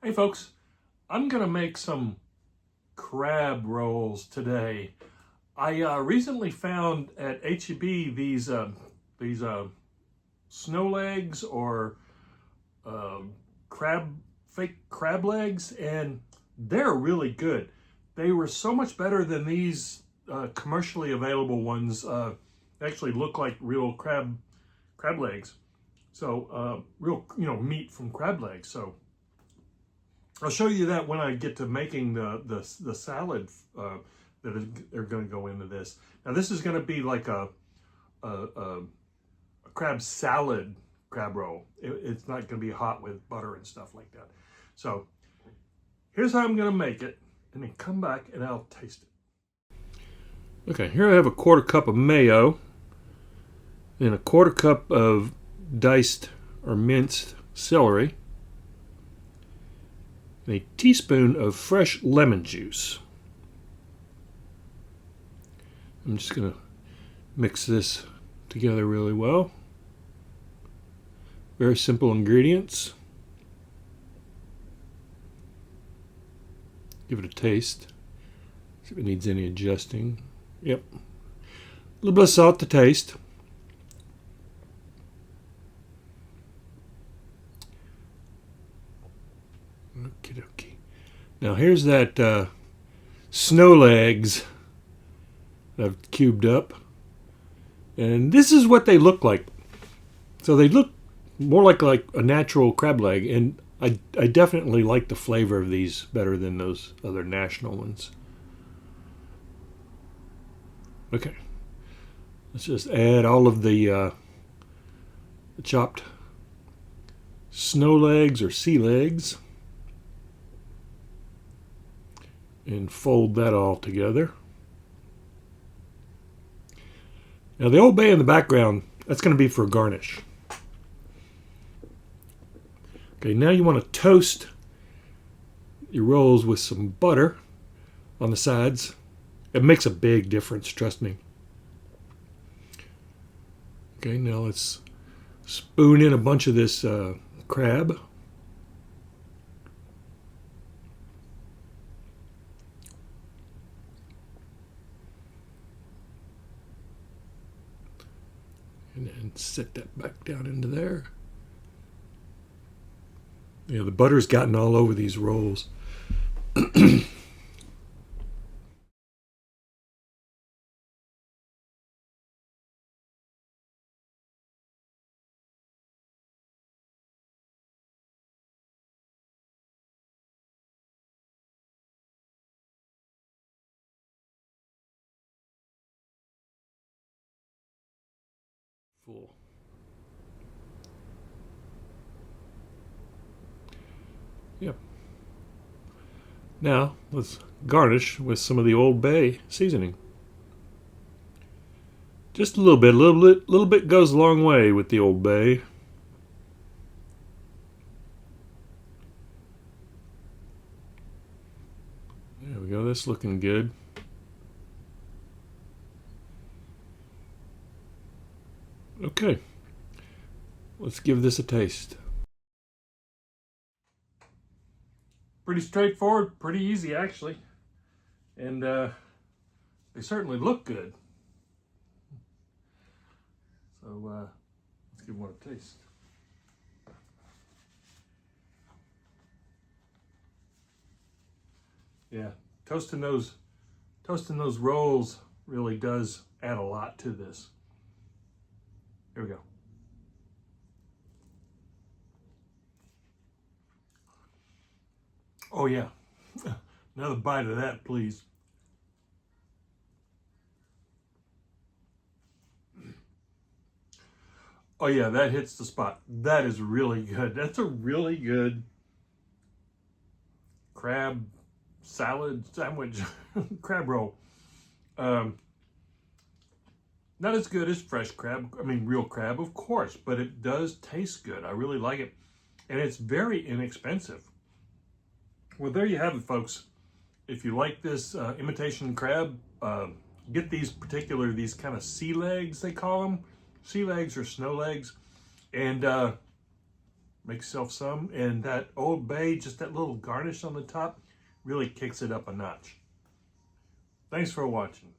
Hey folks, I'm gonna make some crab rolls today. I recently found at HEB these snow legs or uh, fake crab legs, and they're really good. They were so much better than these commercially available ones. They actually look like real crab legs. So real meat from crab legs. So I'll show you that when I get to making the salad that are going to go into this. Now this is going to be like a crab salad crab roll. It's not going to be hot with butter and stuff like that. So here's how I'm going to make it, and then come back and I'll taste it. Okay, here I have a 1/4 cup of mayo and a 1/4 cup of diced or minced celery, and a teaspoon of fresh lemon juice. I'm just going to mix this together really well. Very simple ingredients. Give it a taste. See if it needs any adjusting. Yep. A little bit of salt to taste. Okie dokie. Now here's that snow legs that I've cubed up. And this is what they look like. So they look more like a natural crab leg, and I definitely like the flavor of these better than those other national ones. Okay, let's just add all of the chopped snow legs or sea legs and fold that all together. Now the Old Bay in the background, that's going to be for garnish. Okay, now you want to toast your rolls with some butter on the sides. It makes a big difference, trust me. Okay, now let's spoon in a bunch of this crab. And then set that back down into there. Yeah, the butter's gotten all over these rolls. Full. Yep. Now let's garnish with some of the Old Bay seasoning. Just a little bit goes a long way with the Old Bay. There we go, that's looking good. Okay, let's give this a taste. Pretty straightforward, pretty easy actually, and they certainly look good. So let's give one a taste. Yeah, toasting those rolls really does add a lot to this. Here we go. Oh yeah, another bite of that, please. Oh yeah, that hits the spot. That is really good. That's a really good crab salad sandwich, crab roll. Not as good as fresh crab, I mean real crab, of course, but it does taste good. I really like it. And it's very inexpensive. Well, there you have it, folks. If you like this imitation crab, get these kind of sea legs, they call them. Sea legs or snow legs. And make yourself some. And that Old Bay, just that little garnish on the top, really kicks it up a notch. Thanks for watching.